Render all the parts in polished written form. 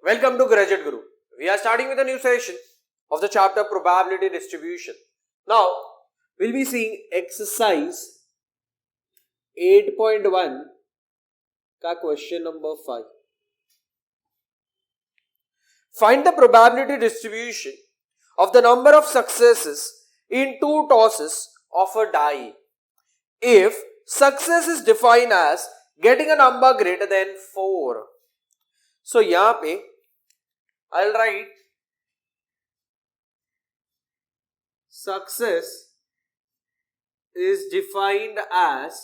Welcome to Graduate Guru. We are starting with a new session of the chapter Probability Distribution. Now, we'll be seeing exercise 8.1 का question number 5. Find the probability distribution of the number of successes in two tosses of a die if success is defined as getting a number greater than 4. So यहाँ पे I'll write success is defined as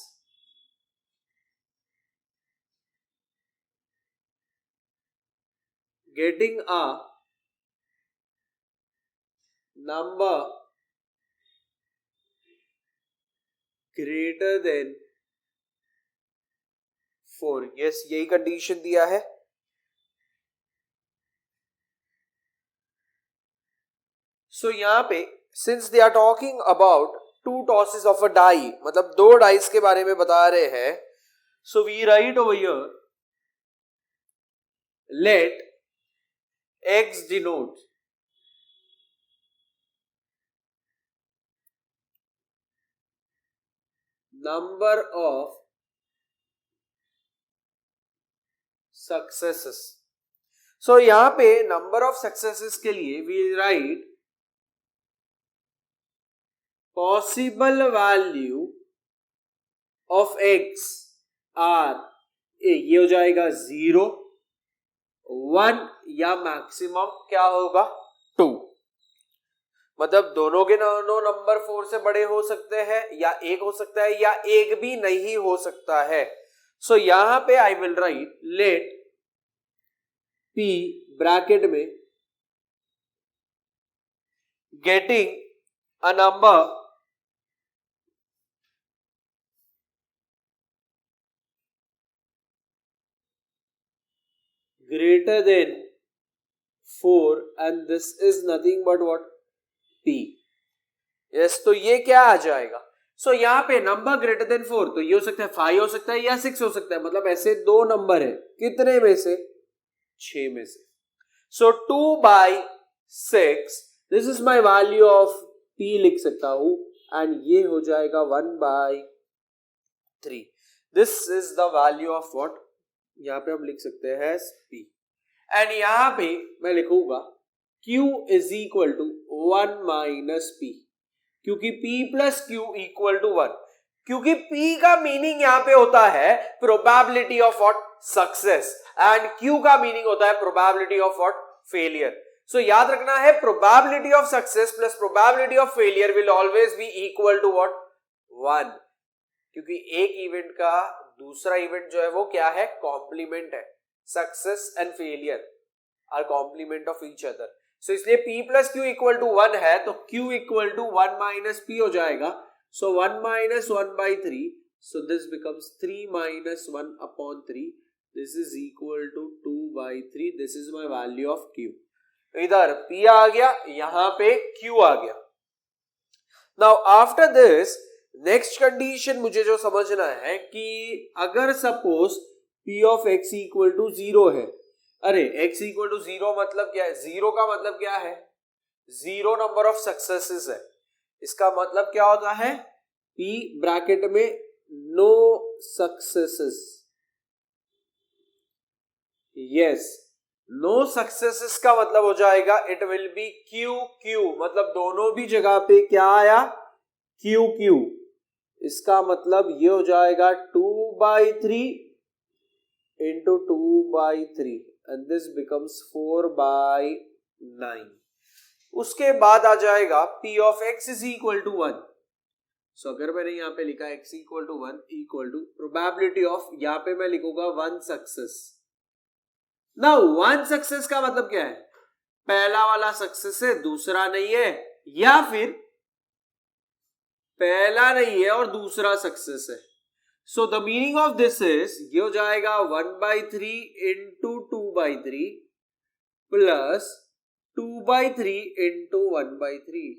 getting a number greater than 4. Yes, यही condition दिया है. So यहाँ पे since they are talking about two tosses of a die, मतलब दो dice के बारे में बता रहे हैं, so we write over here let x denote number of successes. So यहाँ पे number of successes के लिए we write possible value of x are ये हो जाएगा 0, 1 या मैक्सिमम क्या होगा 2. मतलब दोनों के दोनों नंबर 4 से बड़े हो सकते हैं या एक हो सकता है या एक भी नहीं हो सकता है. सो यहां पे I will write let p bracket में getting a number greater than 4 and this is nothing but what p. yes, तो ये क्या आ जाएगा. सो यहाँ पे नंबर ग्रेटर देन 4 तो ये हो सकता है 5 हो सकता है या 6 हो सकता है. मतलब ऐसे दो नंबर है कितने में से 6 में से. सो 2/6 this is my value of p लिख सकता हूं एंड ये हो जाएगा 1/3. This is the value of what यहां पे हम लिख सकते हैं p एंड यहां पे मैं लिखूंगा q is equal to 1 minus p क्योंकि p plus q equal to 1. क्योंकि p का मीनिंग यहां पे होता है probability of what success and q का मीनिंग होता है probability of what failure. So याद रखना है probability of success plus probability of failure will always be equal to what 1. क्योंकि एक इवेंट का दूसरा इवेंट जो है वो क्या है कॉम्प्लीमेंट है. Success and failure are complement of each other. So इसलिए p plus q equal to 1 है तो q equal to 1 minus p हो जाएगा. So 1 minus 1/3 so this becomes 3 minus 1 upon 3. This is equal to 2/3. This is my value of q. इधर p आ गया यहां पे q आ गया. Now after this next condition मुझे जो समझना है कि अगर suppose p of x equal to 0 है. अरे x इक्वल टू 0 मतलब क्या है. 0 का मतलब क्या है 0 नंबर ऑफ सक्सेसेस है. इसका मतलब क्या होता है p ब्रैकेट में no successes. Yes no successes का मतलब हो जाएगा it will be q q. मतलब दोनों भी जगह पे क्या आया q q. इसका मतलब ये हो जाएगा 2/3 into 2/3 and this becomes 4/9. उसके बाद आ जाएगा p of x is equal to 1. सो अगर मैंने यहाँ पे लिखा x equal to 1 equal to probability of यहाँ पे मैं लिखूंगा 1 सक्सेस. नाउ 1 सक्सेस का मतलब क्या है पहला वाला सक्सेस है दूसरा नहीं है या फिर पहला नहीं है और दूसरा सक्सेस है. So the meaning of this is ये हो जाएगा 1/3 into 2/3 plus 2/3 into 1/3.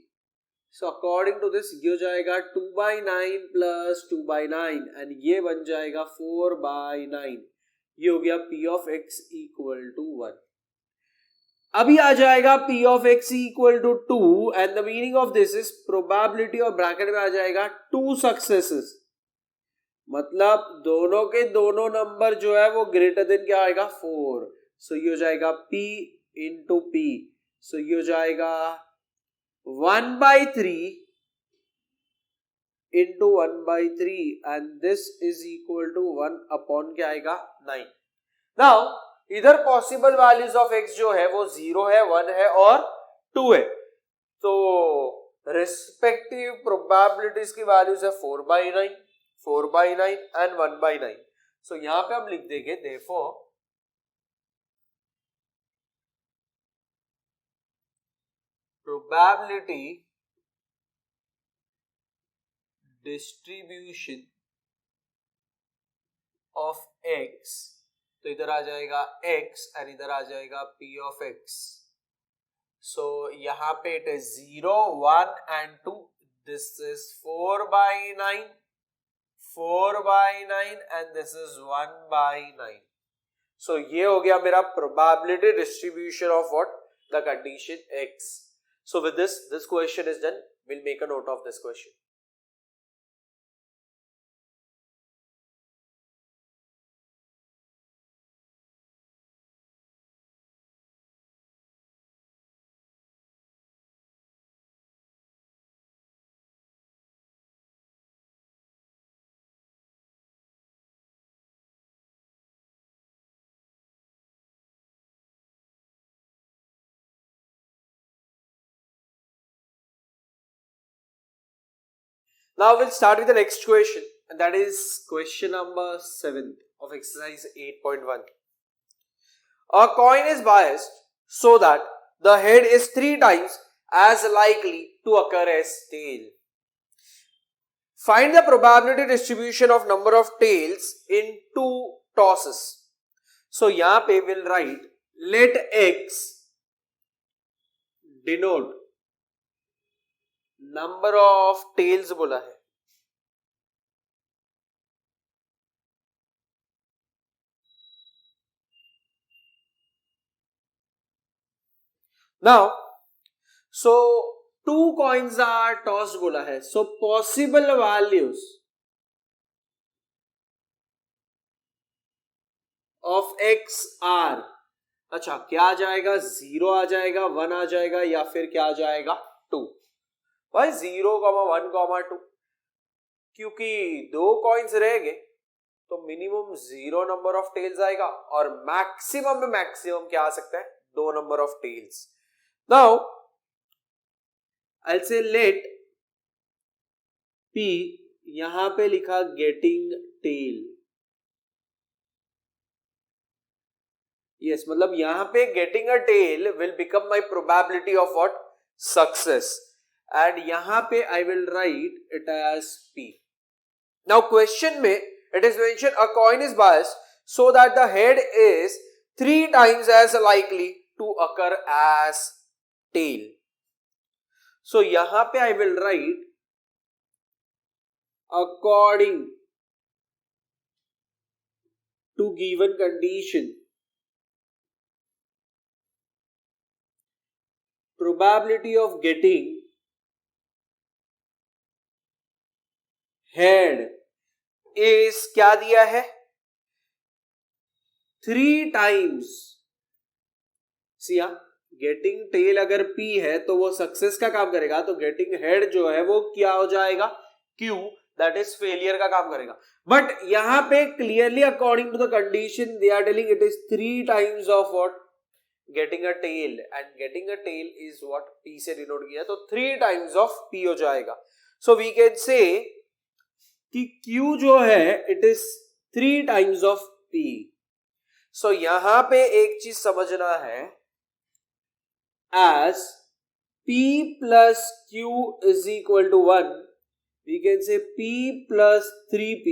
So according to this ये हो जाएगा 2/9 प्लस 2/9 एंड ये बन जाएगा 4/9. ये हो गया p of x equal to 1. अभी आ जाएगा P of x equal to 2 and the meaning of this is probability और ब्रैकेट में आ जाएगा 2 successes, मतलब दोनों के दोनों नंबर जो है वो ग्रेटर देन क्या आएगा 4. सो ये हो जाएगा P इंटू P. सो ये हो जाएगा 1/3 into 1/3 and this is equal to 1 upon क्या आएगा 9. नाउ इधर पॉसिबल वैल्यूज ऑफ x जो है वो 0 है, 1 है और 2 है. तो रिस्पेक्टिव प्रोबेबिलिटीज की वैल्यूज है 4/9, 4/9 एंड 1/9. सो यहां पे हम लिख देंगे therefore probability distribution of x, तो इधर आ जाएगा x और इधर आ जाएगा p of x. सो यहां पे it is 0, 1 and 2. This is 4/9, 4/9 and this is 1/9. सो ये हो गया मेरा probability distribution of what the condition x. So with this question is done. Will make a note of this question. Now we'll start with the next question, and that is question number 7 of exercise 8.1. A coin is biased so that the head is 3 times as likely to occur as tail. Find the probability distribution of number of tails in 2 tosses. So यहाँ पे we'll write let x denote number of tails बोला है. Now, so 2 coins are tossed बोला है. So possible values of x are, अच्छा क्या आ जाएगा 0 आ जाएगा, 1 आ जाएगा या फिर क्या आ जाएगा 2. भाई 0, 1, 2, क्योंकि 2 कॉइन्स रहेंगे तो मिनिमम 0 नंबर ऑफ टेल्स आएगा और मैक्सिमम में मैक्सिमम क्या आ सकता है 2 number of tails. Now I'll say let P, यहां पे लिखा गेटिंग टेल. यस, मतलब यहां पे getting a tail will become my probability of what success, and यहां पे I will write it as P. Now question में it is mention a coin is biased so that the head is 3 times as likely to occur as tail. So यहां पे I will write according to given condition probability of getting head is क्या दिया है 3 times. Siya getting tail अगर P है तो वो success का काम करेगा, तो गेटिंग हेड जो है वो क्या हो जाएगा Q, दैट इज फेलियर का काम करेगा. बट यहां पे clearly according to the condition they are telling it is 3 times of what getting a tail, and getting a tail is what P से डिनोट किया, तो 3 टाइम्स ऑफ P हो जाएगा. सो वी कैन से कि Q जो है it is 3 times of P. सो यहां पे एक चीज समझना है, as P plus Q is equal to 1, we can say P plus 3P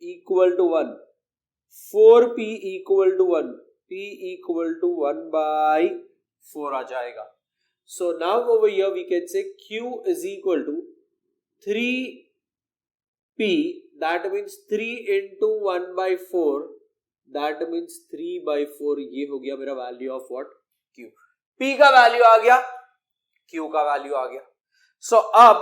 equal to 1, 4P equal to 1, P equal to 1 by 4 आ जाएगा. So now over here we can say Q is equal to 3P, that means 3 into 1 by 4, that means 3 by 4. ये हो गया मेरा value of what Q. P का value आ गया, Q का value आ गया. सो अब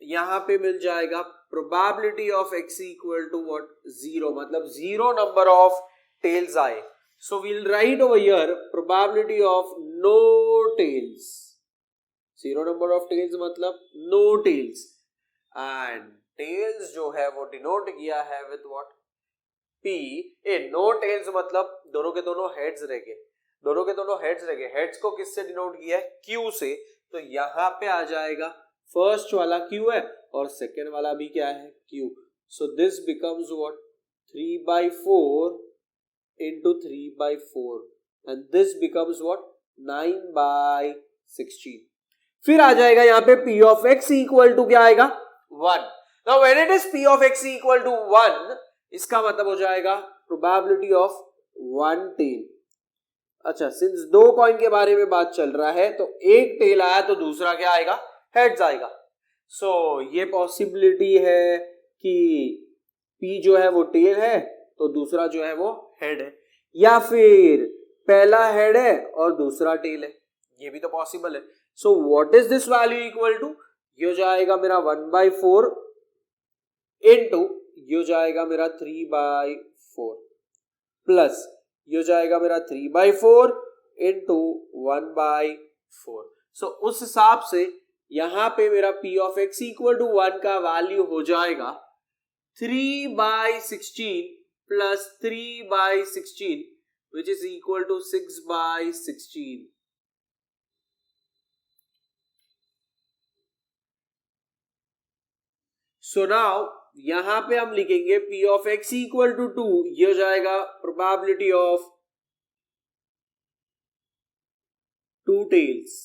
यहां पे मिल जाएगा probability of x equal to what, 0, मतलब 0 नंबर ऑफ टेल्स आए. So we'll write over here probability of no tails. 0 number of tails मतलब नो टेल्स, एंड टेल्स जो है वो डिनोट किया है with what, P. No tails मतलब दोनों के दोनों हेड्स रह गए, दोनों के दोनों हेड्स रह गए. हेड्स को किससे डिनोट किया है, Q से. तो यहां पे आ जाएगा फर्स्ट वाला Q है और सेकेंड वाला भी क्या है, Q. So this becomes what, 3/4 into 3/4 and this becomes what, 9/16. फिर आ जाएगा यहाँ पे P of x equal to क्या आएगा, 1. Now when it is P of x equal to 1, इसका मतलब हो जाएगा probability of 1 tail. अच्छा, सिंस 2 कॉइन के बारे में बात चल रहा है तो एक टेल आया तो दूसरा क्या आएगा, हेड्स आएगा. सो ये पॉसिबिलिटी है कि P जो है वो टेल है तो दूसरा जो है वो हेड है, या फिर पहला हेड है और दूसरा टेल है, ये भी तो पॉसिबल है. So what is this value equal to, ये हो जाएगा मेरा 1/4 इनटू ये हो जाएगा मेरा 3/4 प्लस ये हो जाएगा मेरा 3/4 इनटू 1/4. सो उस हिसाब से यहां पे मेरा P of x equal to 1 का वैल्यू हो जाएगा 3/16 plus 3/16 which is equal to 6/16. So now यहां पे हम लिखेंगे P of x equal to 2, ये हो जाएगा probability of 2 tails.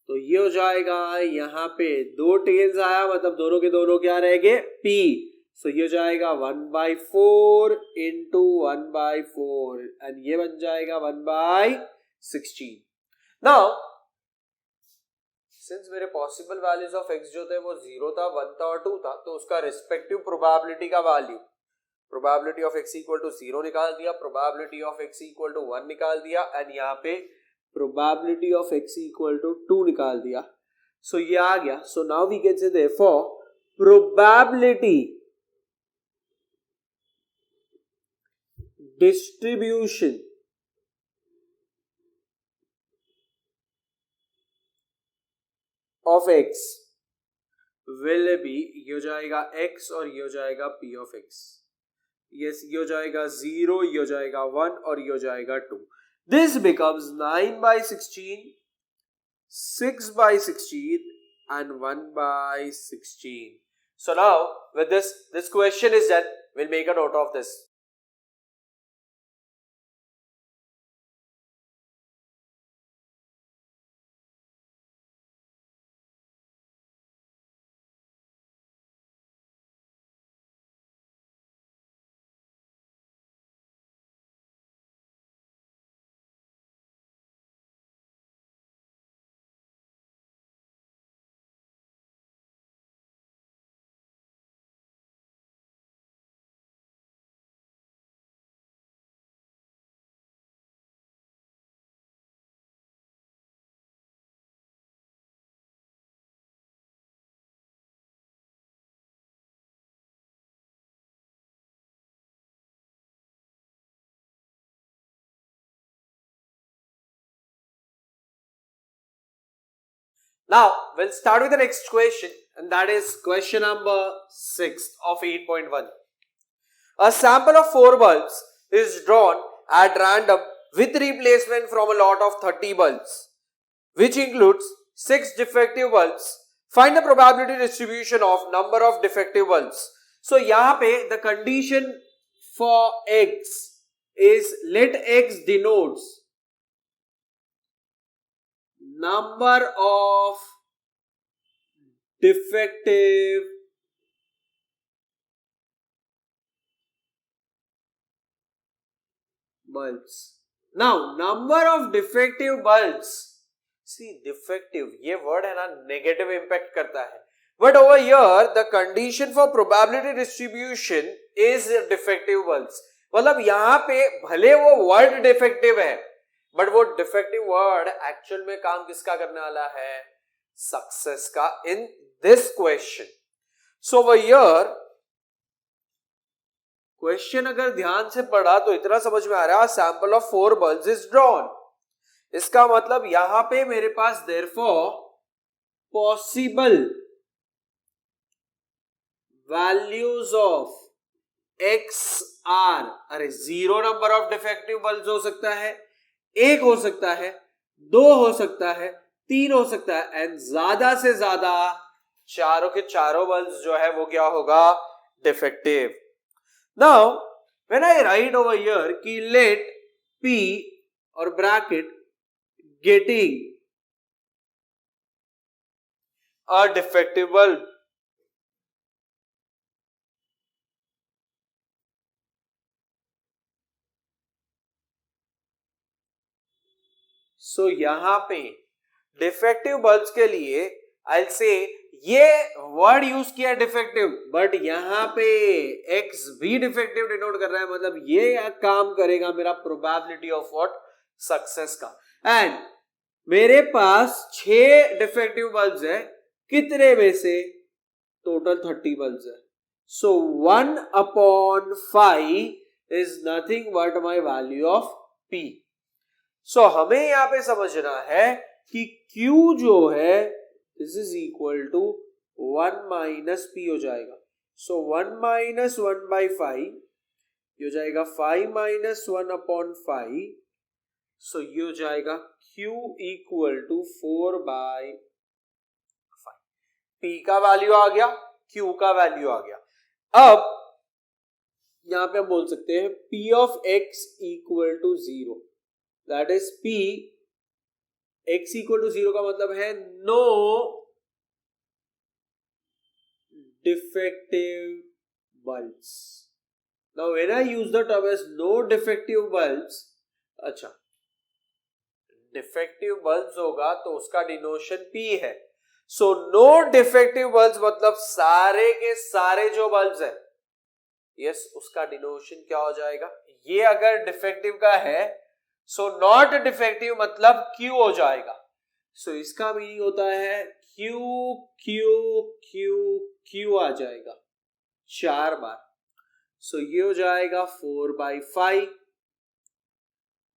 तो ये हो जाएगा यहां पे 2 tails आया मतलब दोनों के दोनों क्या रहेंगे, P. सो ये हो जाएगा 1/4 इंटू 1/4 एंड ये बन जाएगा 1/16. नाउ सिंस मेरे पॉसिबल वैल्यूज ऑफ x जो थे वो 0 था, 1 था और 2 था, तो उसका रिस्पेक्टिव प्रोबेबिलिटी का value, probability of x equal to 0 निकाल दिया, probability of x equal to 1 निकाल दिया एंड यहाँ पे probability of x equal to 2 निकाल दिया. सो ये आ गया. So now we can say therefore probability distribution of x will be, ये हो जाएगा x और ये हो जाएगा P of x. yes, ये हो जाएगा 0, ये हो जाएगा 1 और ये हो जाएगा 2. This becomes 9/16, 6/16 and 1/16. So now with this question is done. We'll make a note of this. Now, we'll start with the next question, and that is question number 6 of 8.1. A sample of 4 bulbs is drawn at random with replacement from a lot of 30 bulbs, which includes 6 defective bulbs. Find the probability distribution of number of defective bulbs. So, यहाँ पे the condition for X is let X denotes number of defective bulbs. Now, number of defective bulbs. See, defective, ये word है ना, negative impact करता है. But over here, the condition for probability distribution is defective bulbs. मतलब यहाँ पे भले वो word defective है, बट वो डिफेक्टिव वर्ड एक्चुअल में काम किसका करने वाला है? सक्सेस का in this question. So over here question अगर ध्यान से पढ़ा तो इतना समझ में आ रहा है, sample of 4 bulbs is drawn. इसका मतलब यहां पे मेरे पास therefore possible values of X are, अरे 0 नंबर ऑफ डिफेक्टिव बल्ब्स हो सकता है, 1 हो सकता है, 2 हो सकता है, 3 हो सकता है, एंड ज्यादा से ज्यादा चारों के चारों बल्ब्स जो है वो क्या होगा? Defective. Now when I write over here कि लेट P और bracket getting a defective bulb, so यहां पे डिफेक्टिव बल्ब्स के लिए आई विल से ये वर्ड यूज किया डिफेक्टिव, बट यहां पे एक्स भी डिफेक्टिव डिनोट कर रहा है, मतलब ये काम करेगा मेरा प्रोबेबिलिटी ऑफ व्हाट? सक्सेस का. एंड मेरे पास 6 डिफेक्टिव बल्ब्स है, कितने में से? टोटल 30 बल्ब्स है. So 1/5 is nothing but my value of P. So हमें यहां पे समझना है कि Q जो है this is equal to 1 minus P हो जाएगा. सो 1 माइनस 1/5 ये हो जाएगा 5 माइनस 1/5. सो ये हो जाएगा Q इक्वल टू 4/5. P का वैल्यू आ गया, Q का वैल्यू आ गया. अब यहां पे हम बोल सकते हैं P of x equal to 0. That is P x equal to 0 का मतलब है no defective bulbs. Now when I use the term as no defective bulbs, अच्छा डिफेक्टिव बल्ब्स होगा तो उसका डिनोशन P है. सो नो डिफेक्टिव बल्ब्स मतलब सारे के सारे जो बल्ब्स है, यस उसका डिनोशन क्या हो जाएगा? ये अगर डिफेक्टिव का है सो नॉट डिफेक्टिव मतलब Q हो जाएगा. सो इसका मीनिंग होता है Q Q Q Q आ जाएगा 4 बार. सो ये हो जाएगा 4/5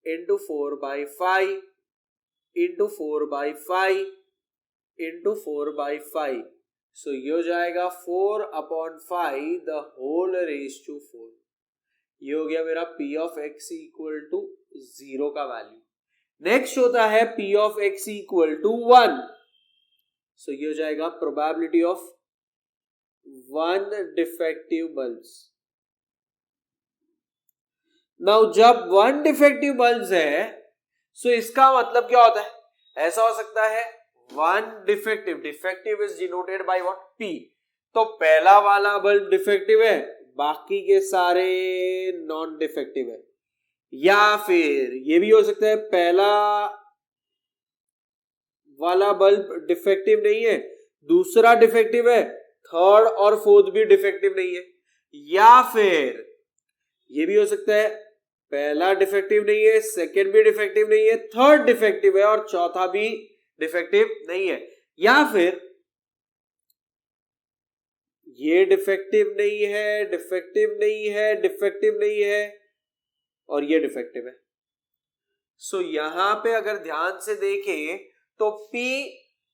इंटू 4/5 इंटू 4/5 इंटू 4/5. सो ये हो जाएगा 4/5 द होल रेज टू 4. ये हो गया मेरा P of x equal to 0 का वैल्यू. नेक्स्ट होता है P of x equal to 1. So ये हो जाएगा probability of 1 defective bulbs. Now जब 1 डिफेक्टिव बल्ब्स है सो इसका मतलब क्या होता है? ऐसा हो सकता है 1 defective, defective is denoted by what? P. तो पहला वाला बल्ब डिफेक्टिव है, बाकी के सारे नॉन डिफेक्टिव है. या फिर ये भी हो सकता है पहला वाला बल्ब डिफेक्टिव नहीं है, दूसरा डिफेक्टिव है, थर्ड और फोर्थ भी डिफेक्टिव नहीं है. या फिर ये भी हो सकता है पहला डिफेक्टिव नहीं है, सेकंड भी डिफेक्टिव नहीं है, थर्ड डिफेक्टिव है और चौथा भी डिफेक्टिव नहीं है. या फिर ये डिफेक्टिव नहीं है, डिफेक्टिव नहीं है, डिफेक्टिव नहीं है और ये डिफेक्टिव है. सो यहां पे अगर ध्यान से देखें तो P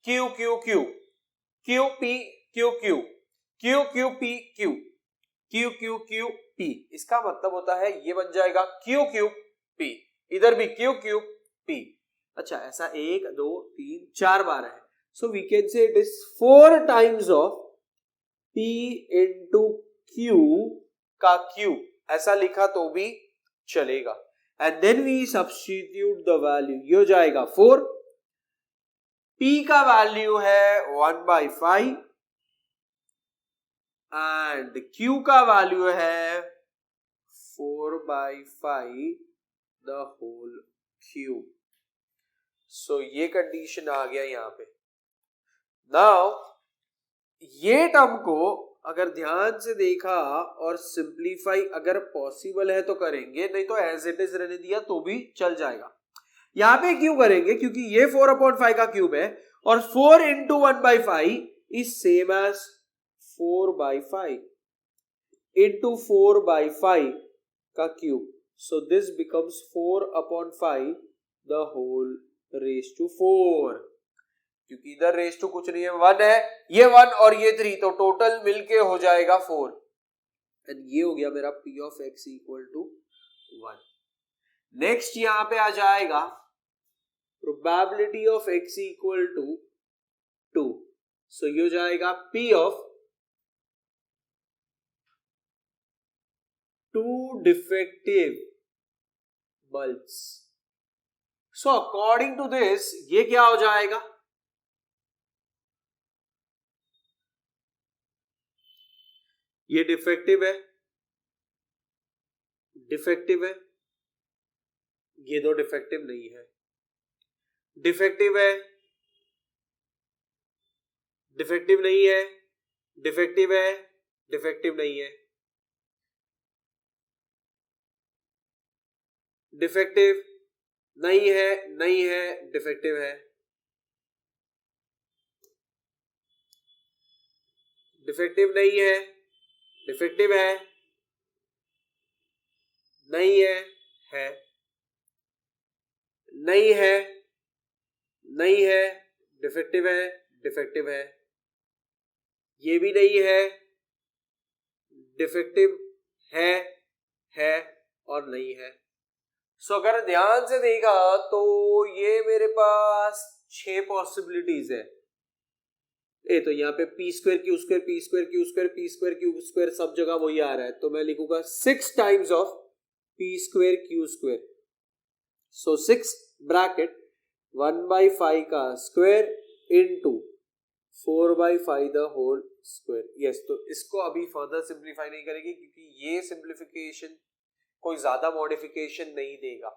Q Q Q Q P Q Q Q Q P Q Q Q Q P. इसका मतलब होता है ये बन जाएगा Q Q P, इधर भी Q Q P. अच्छा ऐसा 1 2 3 4 बार है. So we can say it is 4 times of P into Q का Q, ऐसा लिखा तो भी चलेगा. And then we substitute the value. ये हो जाएगा 4. P का वैल्यू है 1/5 एंड Q का वैल्यू है 4/5 द होल क्यूब. सो ये कंडीशन आ गया यहां पे. नाउ ये टर्म को अगर ध्यान से देखा और सिंप्लीफाई अगर पॉसिबल है तो करेंगे, नहीं तो एज इट इज रहने दिया तो भी चल जाएगा. यहां पे क्यों करेंगे, क्योंकि ये 4/5 का क्यूब है और 4 into 1/5 is same as 4/5 into 4/5 का cube. So this becomes 4/5 the whole raised to 4. क्योंकि इधर रेस टू कुछ नहीं है, 1 है, ये 1 और ये 3, तो टोटल मिलके हो जाएगा 4. एंड ये हो गया मेरा P of x equal to 1. Next यहां पे आ जाएगा probability of x equal to 2. So ये हो जाएगा P of 2 defective bulbs. सो अकॉर्डिंग टू दिस ये क्या हो जाएगा, ये डिफेक्टिव है, डिफेक्टिव है, ये दो डिफेक्टिव नहीं है, डिफेक्टिव है, डिफेक्टिव नहीं है, डिफेक्टिव है, डिफेक्टिव नहीं है, डिफेक्टिव नहीं है, नहीं है, डिफेक्टिव है, डिफेक्टिव नहीं है, डिफेक्टिव है, नहीं है, नहीं है, नहीं है, डिफेक्टिव है, डिफेक्टिव है, ये भी नहीं है, डिफेक्टिव है और नहीं है. सो अगर ध्यान से देखा तो ये मेरे पास 6 पॉसिबिलिटीज है. तो यहाँ पे P square Q square P square Q square P square Q square सब जगह वही आ रहा है, तो मैं लिखूंगा 6 times of P square Q square. So 6 bracket 1/5 का square into 4/5 the whole square. Yes, तो इसको अभी फर्दर सिंप्लीफाई नहीं करेंगे क्योंकि ये सिंप्लीफिकेशन कोई ज्यादा मॉडिफिकेशन नहीं देगा.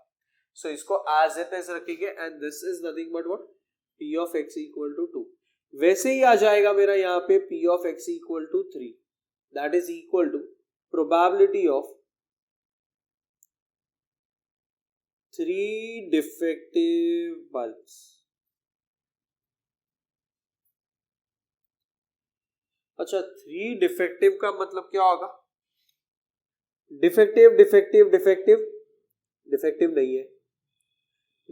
सो इसको एज इट इज रखेंगे and this is nothing but what p of x equal to 2. वैसे ही आ जाएगा मेरा यहाँ पे p of x equal to 3. That is equal to probability of 3 defective bulbs. अच्छा, 3 डिफेक्टिव का मतलब क्या होगा, डिफेक्टिव डिफेक्टिव डिफेक्टिव डिफेक्टिव नहीं है,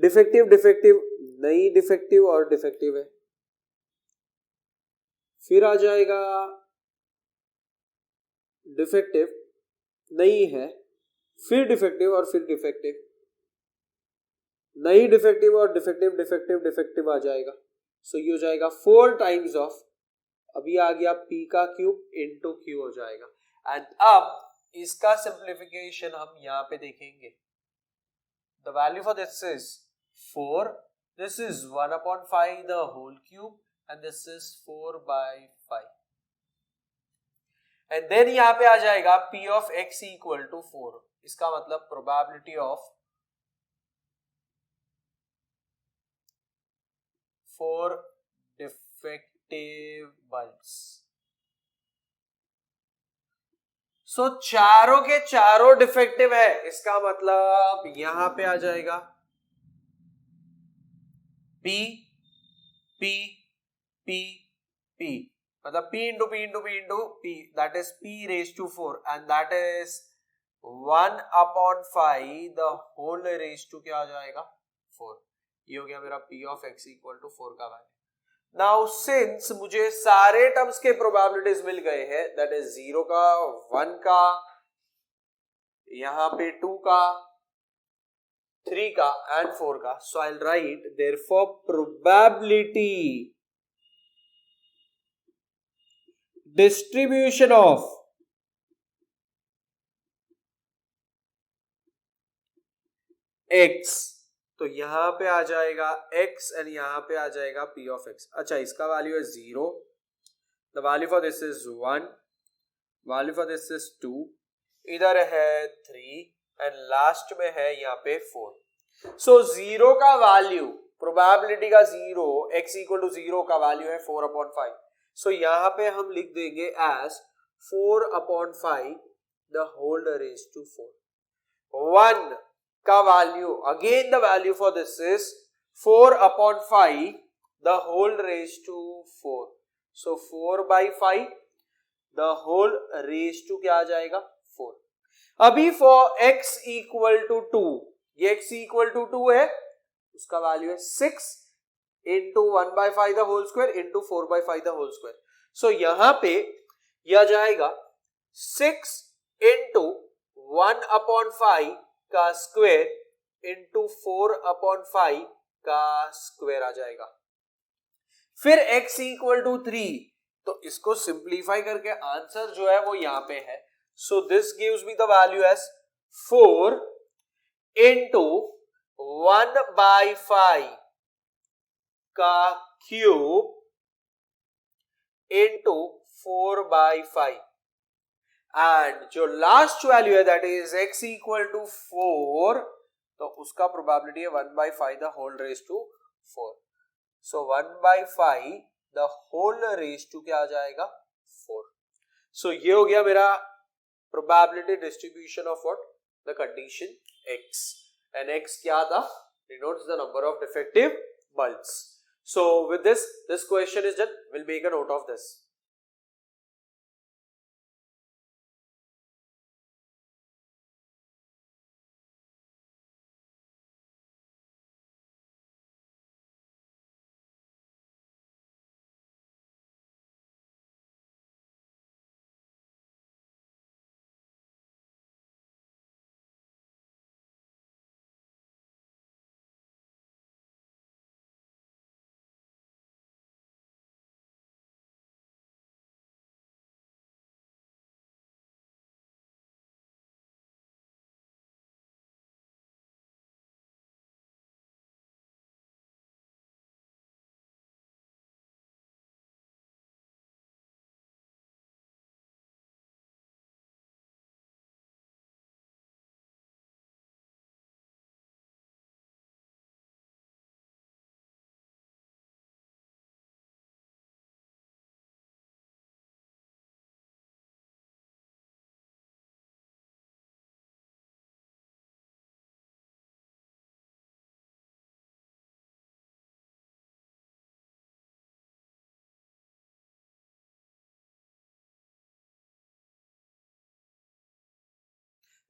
डिफेक्टिव डिफेक्टिव नहीं, डिफेक्टिव और डिफेक्टिव है. फिर आ जाएगा डिफेक्टिव नहीं है, फिर डिफेक्टिव और फिर डिफेक्टिव नहीं, डिफेक्टिव और डिफेक्टिव डिफेक्टिव डिफेक्टिव आ जाएगा. सो ये हो जाएगा 4 टाइम्स ऑफ, अभी आ गया p का क्यूब इंटू q हो जाएगा. एंड अब इसका सिंप्लीफिकेशन हम यहां पे देखेंगे. The value for this is 4, this is 1/5 the whole cube and this is 4/5. And then यहां पे आ जाएगा p of x equal to 4. इसका मतलब प्रोबेबिलिटी ऑफ 4 डिफेक्टिव बल्ब्स. सो चारों के चारों डिफेक्टिव है, इसका मतलब यहां पे आ जाएगा P P P P, मतलब P into P into P into P, that is P raised to 4 and that is 1/5 the whole raised to क्या आ जाएगा 4. ये हो गया मेरा P of x equal to 4 का वैल्यू. नाउ सिंस मुझे सारे टर्म्स के प्रोबेबिलिटीज मिल गए हैं, दैट इज 0 का, 1 का, यहां पे 2 का, 3 का एंड 4 का. So I will write therefore probability distribution of x, तो यहां पे आ जाएगा x एंड यहां पे आ जाएगा p of x. अच्छा, इसका वैल्यू है 0, the value for this is 1, value for this is 2, इधर है 3 एंड लास्ट में है यहाँ पे 4. सो 0 का वैल्यू, प्रोबेबिलिटी का 0, x इक्वल टू 0 का वैल्यू है 4/5. सो यहां पे हम लिख देंगे as 4/5 the whole raise to 4. 1 का value, again the value for this is 4/5 the whole raised to 4. So 4/5 the whole raised to क्या आ जाएगा 4. अभी for x equal to 2, ये x equal to 2 है, उसका वैल्यू है 6 into 1/5 the whole square into 4/5 the whole square. So यहां पे यह आ जाएगा 6 into 1/5 का स्क्वायर into 4/5 का स्क्वायर आ जाएगा. फिर x इक्वल टू 3, तो इसको सिंप्लीफाई करके आंसर जो है वो यहां पे है. So this gives me the value as 4 into 1/5 का क्यूब into 4/5 एंड जो लास्ट वैल्यू है that is x equal to 4, तो उसका प्रोबेबिलिटी है 1/5 the whole raise to 4. So 1/5 the whole raised to क्या आ जाएगा 4. So ये हो गया मेरा probability distribution of what? The condition X. And X क्या था? Denotes the number of defective bulbs. So with this question is done. We'll make a note of this.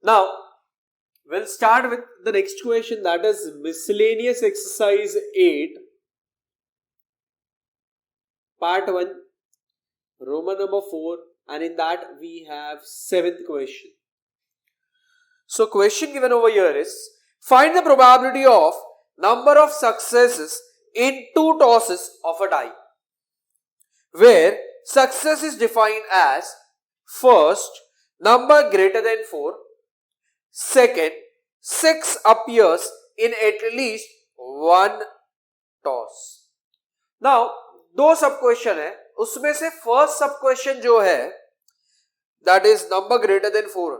Now we'll start with the next question, that is miscellaneous exercise 8 part 1 Roman number 4, and in that we have 7th question. So question given over here is find the probability of number of successes in 2 tosses of a die, where success is defined as first number greater than 4, second 6 appears in at least one toss. Now दो सब question है, उसमें से first sub question जो है that is number greater than 4.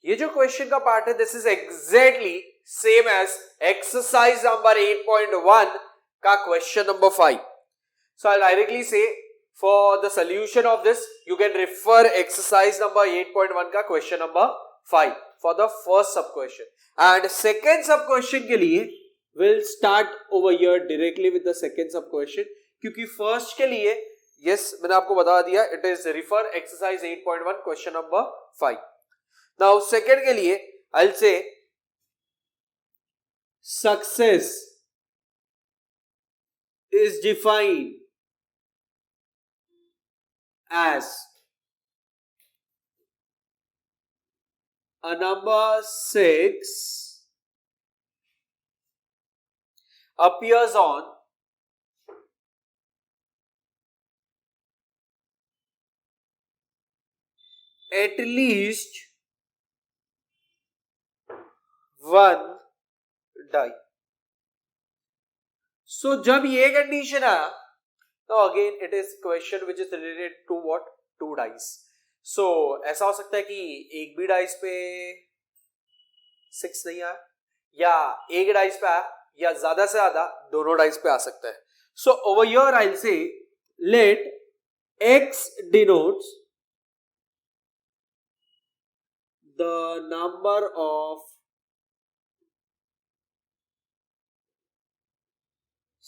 ये जो question का पार्ट है this is exactly same as exercise number 8.1 का question number 5. So I directly से for the solution of this you can refer exercise number 8.1 का question number 5 for the first sub question. And second sub question के लिए will start over here directly with the second sub question, क्योंकि first के लिए yes मैंने आपको बता दिया it is refer exercise 8.1 question number 5. Now second के लिए I will say success is defined as a number 6 appears on at least one die. So जब ये कंडीशन आया तो again it is question which is related to what 2 dice. So ऐसा हो सकता है कि एक भी डाइस पे 6 नहीं आया, या एक डाइस पे आया, या ज्यादा से ज्यादा दोनों डाइस पे आ सकता है. So over here I will say let x denotes the number of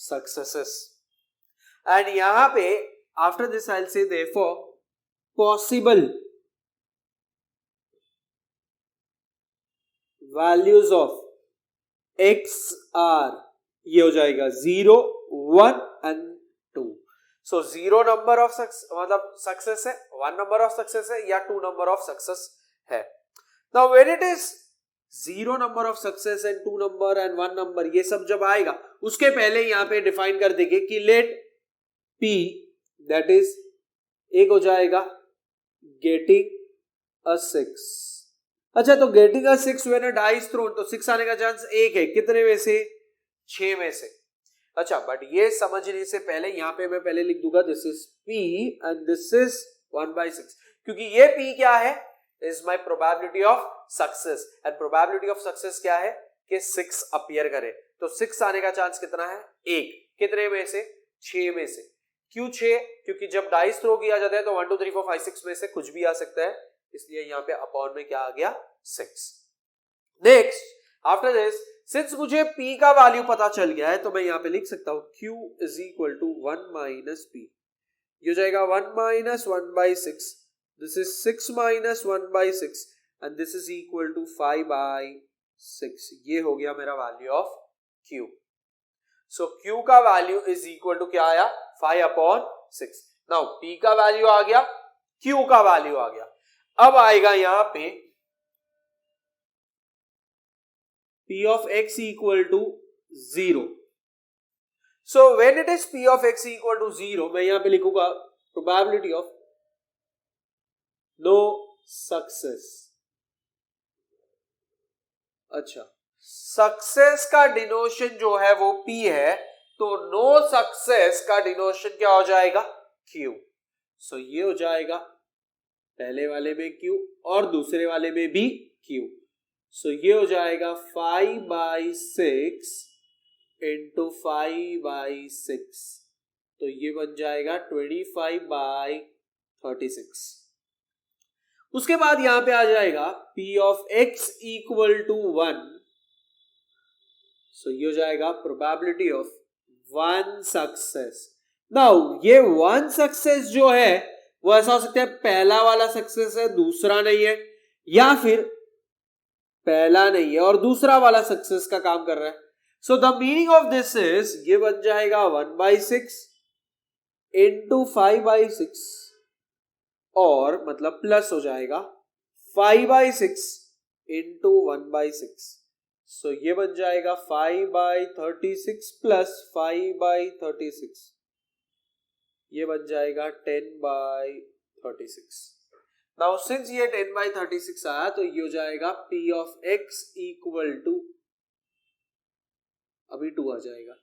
successes. And यहाँ पे after this I'll say therefore possible values of x are, ये हो जाएगा 0, 1 and 2. So 0 number of मतलब success है, 1 number of success है या 2 number of success है. Now when it is 0 number of success and 2 number and 1 number, ये सब जब आएगा उसके पहले यहाँ पे डिफाइन कर देंगे कि let P that is एक हो जाएगा getting a 6. अच्छा, तो getting a 6 when a die is thrown, तो 6 आने का चांस 1 है, कितने में से? 6 में से. अच्छा, बट ये समझने से पहले यहाँ पे मैं पहले लिख दूंगा this is P and this is 1/6, क्योंकि ये P क्या है? Is my probability of success, and probability of success क्या है कि 6 अपीयर करे, तो 6 आने का चांस कितना है? 1. कितने में से? 6 में से. क्यों 6? क्योंकि जब डाइस थ्रो किया जाता है तो 1 2 3 4 5 6 में से कुछ भी आ सकता है, इसलिए यहाँ पे अपॉन में क्या आ गया? 6. नेक्स्ट आफ्टर दिस, सिंस मुझे P का वैल्यू पता चल गया है तो मैं यहाँ पे लिख सकता हूं Q is equal to 1 minus P. ये हो जाएगा 1 minus 1/6, this is 6 minus 1/6 and this is equal to 5/6. ये हो गया मेरा value of Q. So Q का वैल्यू इज इक्वल टू क्या आया? 5/6. नाउ P का वैल्यू आ गया, Q का वैल्यू आ गया. अब आएगा यहाँ पे P of x equal to 0. So when it is P of x equal to 0, मैं यहां पे लिखूंगा probability of no success. अच्छा, सक्सेस का डिनोशन जो है वो P है, तो नो सक्सेस का डिनोशन क्या हो जाएगा? Q. So ये हो जाएगा पहले वाले में Q और दूसरे वाले में भी Q. सो ये हो जाएगा 5/6 इंटू 5/6, तो ये बन जाएगा 25/36. उसके बाद यहां पे आ जाएगा P of x equal to 1. So ये हो जाएगा प्रोबेबिलिटी ऑफ 1 सक्सेस. नाउ ये 1 सक्सेस जो है वो ऐसा हो सकता है पहला वाला सक्सेस है, दूसरा नहीं है, या फिर पहला नहीं है और दूसरा वाला सक्सेस का काम कर रहा है. So the meaning of this is, ये बन जाएगा 1/6 इंटू 5/6 और मतलब प्लस हो जाएगा 5/6 इंटू 1/6. सो ये बन जाएगा 5/36 प्लस 5/36, ये बन जाएगा 10/36. नाउ सिंस ये 10/36 आया तो ये हो जाएगा P of x equal to, अभी 2 आ जाएगा,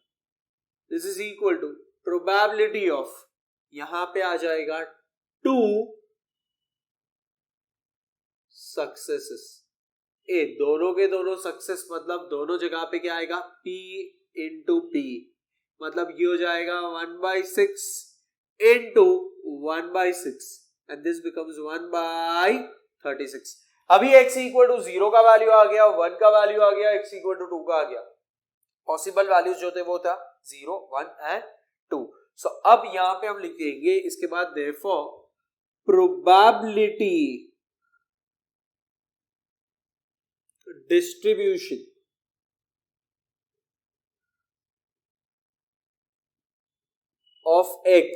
this is equal to probability of, यहां पे आ जाएगा 2 सक्सेसेस. ए दोनों के दोनों सक्सेस मतलब दोनों जगह पे क्या आएगा? P इंटू P, मतलब ये हो जाएगा 1/6 इंटू 1/6 and this becomes 1/36. अभी x इक्वल टू 0 का वैल्यू आ गया, 1 का वैल्यू आ गया, x इक्वल टू 2 का आ गया. पॉसिबल वैल्यूज जो थे वो था 0, 1 एंड 2. सो अब यहां पे हम लिखेंगे इसके बाद therefore probability distribution of x,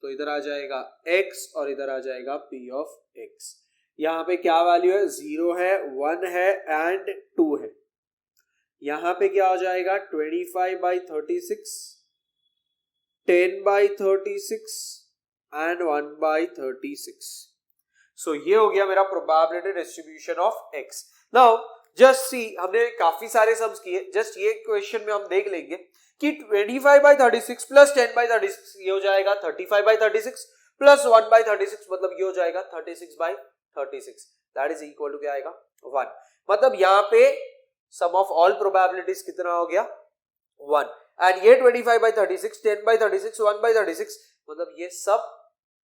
तो इधर आ जाएगा x और इधर आ जाएगा P of x. यहां पे क्या वैल्यू है? 0 है, 1 है एंड 2 है. यहां पे क्या हो जाएगा? 25/36, 10/36 एंड 1/36. सो ये हो गया मेरा probability distribution of x. Now just see, हमने काफी सारे सम्स किए, जस्ट ये क्वेश्चन में हम देख लेंगे कि 25/36 प्लस 10/36 ये हो जाएगा 35/36 प्लस 1/36, मतलब ये हो जाएगा 36/36. दैट इज इक्वल टू क्या आएगा? 1. मतलब यहां पे सम ऑफ ऑल प्रोबेबिलिटीज कितना हो गया? 1. एंड ये 25/36, 10/36, 1/36, मतलब ये सब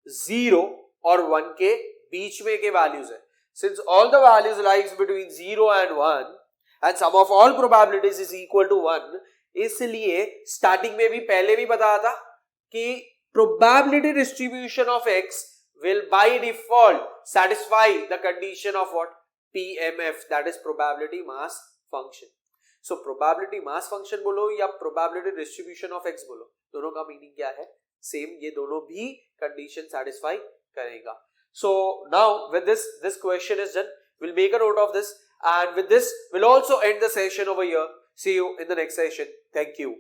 0 और 1 के बीच में के वैल्यूज है. Since all the values lies between 0 and 1 and sum of all probabilities is equal to 1, इसलिए स्टार्टिंग में भी पहले भी बताया था कि probability distribution of x will by default satisfy the condition of what? PMF, that is probability mass function. So probability mass function बोलो या probability distribution of x बोलो, दोनों का मीनिंग क्या है? सेम, ये दोनों भी कंडीशन सेटिस्फाई करेगा. So now with this question is done. We'll make a note of this, and with this we'll also end the session over here. See you in the next session. Thank you.